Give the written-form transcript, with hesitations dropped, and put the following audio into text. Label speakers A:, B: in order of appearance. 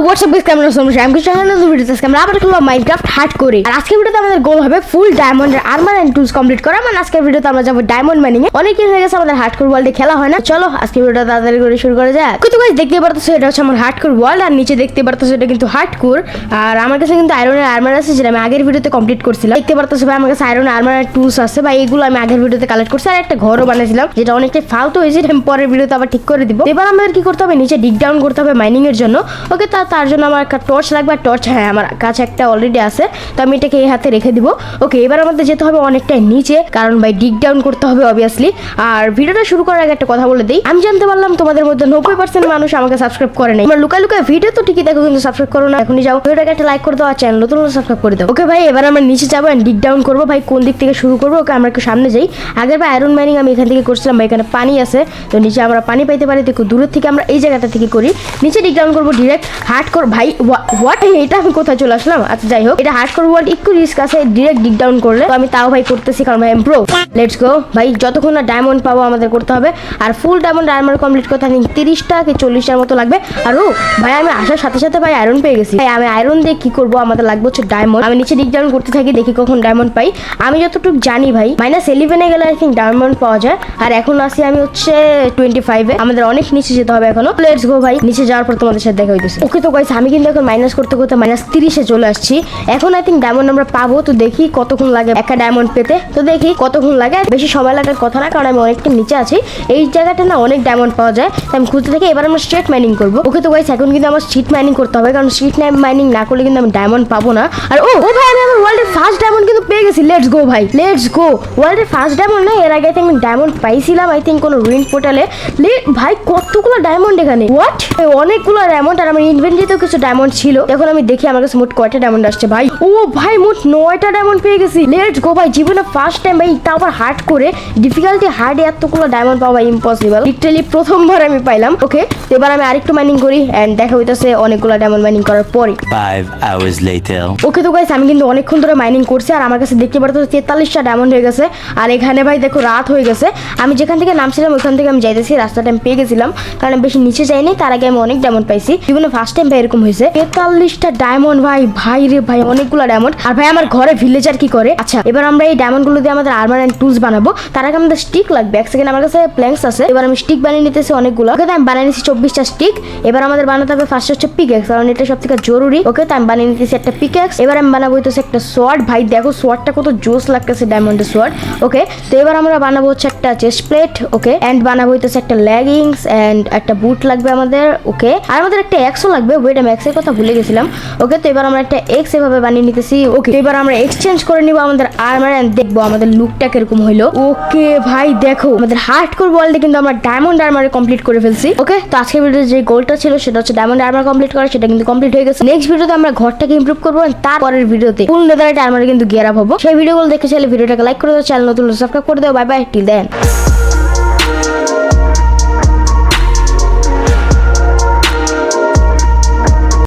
A: WhatsApp guys, কেমন আছেন? আমি কিছু জানি না। ভিডিওতে আজকে আমরা আবার খেলবো মাইনক্রাফট হার্ডকোরে। আর আজকের ভিডিওতে আমাদের গোল হবে ফুল ডায়মন্ডের আর্মার এন্ড টুলস কমপ্লিট করা। মানে আজকের ভিডিওতে আমরা যাবো ডায়মন্ড মাইনিং এ। অনেক দিন হয়ে গেছে আমাদের হার্ডকোর ওয়ার্ল্ডে খেলা হয় না। চলো আজকে ভিডিওটা তাড়াতাড়ি করে শুরু করা যাক। কিন্তু গাইস দেখতে পারতেছো এটা হচ্ছে আমার হার্ডকোর ওয়ার্ল্ড, আর নিচে দেখতে পারতেছো এটা কিন্তু হার্ডকোর। আর আমার কাছে কিন্তু আয়রনের আর্মার আছে, যেটা আমি আগের ভিডিওতে কমপ্লিট করছিলাম। দেখতে পারতেছো ভাই আমার কাছে আয়রনের আর্মার এন্ড টুলস আছে ভাই, এগুলো আমি আগের ভিডিওতে কালেক্ট করছি। আর একটা ঘরও বানাইছিলাম, যেটা অনেকটাই ফালতু হয়েছে, আমি পরের ভিডিওতে আবার ঠিক করে দিব। এবার আমাদের কি করতে হবে, নিচে ডিগ ডাউন করতে হবে মাইনিং এর জন্য। ওকে, তার জন্য আমার একটা টর্চ লাগবে। আর টর্চ হ্যাঁ আমার কাছে একটা অলরেডি আছে, তো আমি এটাকে এই হাতে রেখে দিব। ওকে, এবার আমাদের যেতে হবে অনেকটাই নিচে, কারণ ভাই ডিগ ডাউন করতে হবে অবভিয়াসলি। আর ভিডিওটা শুরু করার আগে একটা কথা বলে দিই, আমি জানতে পারলাম তোমাদের মধ্যে 90% মানুষ আমাকে সাবস্ক্রাইব করে নাই। আমার লুকায় লুকায় ভিডিও তো ঠিকই দেখো, কিন্তু সাবস্ক্রাইব করো না। এখনই যাও, ভিডিওটাকে একটা লাইক করে দাও, আর চ্যানেল নতুন হলে সাবস্ক্রাইব করে দাও। ওকে ভাই, এবার আমরা নিচে যাবো এন্ড ডিগ ডাউন করবো। ভাই কোন দিক থেকে শুরু করবো? ওকে, আমরা একটু সামনে যাই। আগের ভাই আয়রন মাইনিং আমি এখান থেকে করছিলাম ভাই, এখানে পানি আছে, তো নিচে আমরা পানি পাইতে পারি। দেখো দূরের থেকে আমরা এই জায়গাটা থেকে করি। নিচে ডিগ ডাউন করবো ডিরেক্ট হার্ডকোর। ভাই হোয়াট, এটা আমি কোথায় চলে আসলাম? আচ্ছা যাই হোক, এটা হার্ডকোর ওয়ার্ল্ড একটু রিস্ক আছে ডিরেক্ট ডিগ ডাউন করলে, তো আমি তাও ভাই করতেছি, কারণ ভাই প্রো। লেটস গো ভাই, যতক্ষণ না ডায়মন্ড পাবো আমাদের করতে হবে। আর ফুল ডায়মন্ড আর্মার কমপ্লিট করতে আমি 30টা কি 40টার মতো লাগবে। আর ও ভাই, আমি আসার সাথে সাথে ভাই আয়রন পেয়ে গেছি। ভাই আমি আয়রন দিয়ে কি করবো, আমাদের লাগবে হচ্ছে ডায়মন্ড। আমি নিচে ডিগ ডাউন করতে থাকি, দেখি কখন ডায়মন্ড পাই। আমি যতটুকু জানি ভাই -11 গেলে আই থিঙ্ক ডায়মন্ড পাওয়া যায়। আর এখন আসি আমি হচ্ছে 25-এ, আমাদের অনেক নিচে যেতে হবে এখনো। লেটস গো ভাই, নিচে যাওয়ার পর তোমাদের সাথে দেখা হইতেছে। ওকে তো গাইস, আমি কিন্তু এখন মাইনাস করতে করতে -30-এ চলে আসছি। এখন আই থিঙ্ক ডায়মন্ড আমরা পাবো, তো দেখি কতক্ষণ লাগে একটা ডায়মন্ড পেতে। তো দেখি কতক্ষণ লাগে, বেশি সময় লাগার কথা না, কারণ আমি অনেকটা নিচে আছি। এই জায়গাটা না অনেক ডায়মন্ড পাওয়া যায়, তাই আমি খুঁজতে থাকি। এবার আমরা স্ট্রিট মাইনিং করবো। ওকে তো গাইস, এখন কিন্তু আমার স্ট্রিট মাইনিং করতে হবে, কারণ স্ট্রিট মাইনিং না করলে কিন্তু আমি ডায়মন্ড পাবো না। আর ও ভাই, আমি আমার ওয়ার্ল্ডের ফার্স্ট ডায়মন্ড কিন্তু পেয়ে গেছি। লেটস গো ভাই, লেটস গো। ওয়ার্ল্ডের ফার্স্ট ডায়মন্ড না, এর আগে আই থিঙ্ক আমি ডায়মন্ড পাইছিলাম আই থিঙ্ক কোনো রুইন পোর্টালে। ভাই কতগুলো ডায়মন্ড এখানে, হোয়াট, অনেকগুলো ডায়মন্ড। আর আমার ইনভেন্টরিতেও কিছু ডায়মন্ড ছিল। এখন আমি দেখি আমার কাছে মোট কয়টা ডায়মন্ড আসছে। ভাই ও ভাই, মোট 9টা ডায়মন্ড পেয়ে গেছি। লেটস গো ভাই, জীবনে ফার্স্ট টাইম ভাই, তা আবার হার্ড করে, ডিফিকাল্টি হার্ডে এতগুলো ডায়মন্ড পাওয়া ইম্পসিবল। লিটারালি প্রথমবার আমি পাইলাম। ওকে, তো এবার আমি আরেকটু মাইনিং করি এন্ড দেখা হইতাছে অনেকগুলো ডায়মন্ড মাইনিং করার পরে।
B: 5 hours later.
A: ওকে তো গাইস, আমি কিন্তু অনেকক্ষণ ধরে মাইনিং করছি, আর আমার কাছে দেখতে পারতো 43টা ডায়মন্ড হয়ে গেছে। আর এখানে ভাই দেখো রাত হয়ে গেছে। আমি যেখান থেকে নামছিলাম ওখান থেকে আমি যাইতেছি, রাস্তাটা আমি পেয়ে গেছিলাম, কারণ আমি বেশি নিচে যাইনি। তার আগে আমি অনেক ডায়মন্ড পাইছি, জীবনে ফার্স্ট টাইম ভাই এরকম হয়েছে। 43টা ডায়মন্ড ভাই, ভাই রে ভাই, অনেকগুলো ডায়মন্ড। আর ভাই আমার ঘরে ভিলেজার কি করে? আচ্ছা, এবার আমরা এই ডায়মন্ড গুলো দিয়ে আমাদের আর্মার এন্ড টুলস বানাবো। তার আগে আমাদের স্টিক লাগবে। এক সেকেন্ড, আমার কাছে প্ল্যাঙ্কস আছে। এবার আমি স্টিক বানিয়ে নিতেছি অনেকগুলো। ওকে, আমি বানিয়ে নিচ্ছি 24টা স্টিক। এবার আমাদের বানাতে হবে ফার্স্ট হচ্ছে পিকেক্স, কারণ এটা সব থেকে জরুরি। ওকে, তো আমি বানিয়ে নিতেছি একটা পিকেক্স। এবার আমি বানাবো হইতেছে একটা সোয়ার্ড। ভাই দেখো সোয়ার্ডটা কত জোস লাগতেছে, ডায়মন্ডের সোয়ার্ড। ওকে, তো এবার আমরা বানাবো হচ্ছে একটা চেস্ট প্লেট। ওকে, এন্ড বানাবো হইতেছে একটা লেগিংস এন্ড একটা বুট লাগবে আমাদের। ওকে, আর আমাদের একটা এক্সও লাগবে। ওয়েট, আমি এক্সের কথা ভুলে গেছিলাম। ওকে, তো এবার আমরা একটা এক্স এভাবে বানিয়ে নিতেছি। ওকে, এবার আমরা এক্সচেঞ্জ করে নিব আমাদের আর্মার এন্ড দেখবো আমাদের লুকটা কিরকম হইলো। ওকে ভাই দেখো, আমাদের হার্ডকোর ওয়ার্ল্ডে কিন্তু আমরা ডায়মন্ড আর্মার কমপ্লিট করে ফেলছি। ওকে, তো আজকের ভিডিওতে যে গোলটা ছিল সেটা হচ্ছে ডায়মন্ড আর্মার কমপ্লিট করা, সেটা কিন্তু কমপ্লিট হয়ে গেছে। নেক্সট ভিডিওতে আমরা ঘরটাকে ইমপ্রুভ করবো, তারপরের ভিডিওতে ফুল নেদাররাইট আর্মার কিন্তু গিয়ার আপ হবো। সেই ভিডিওগুলো দেখে চাইলে ভিডিওটাকে লাইক করে দাও, চ্যানেল নতুন সাবস্ক্রাইব করে দাও। বাই বাই, টিল দেন।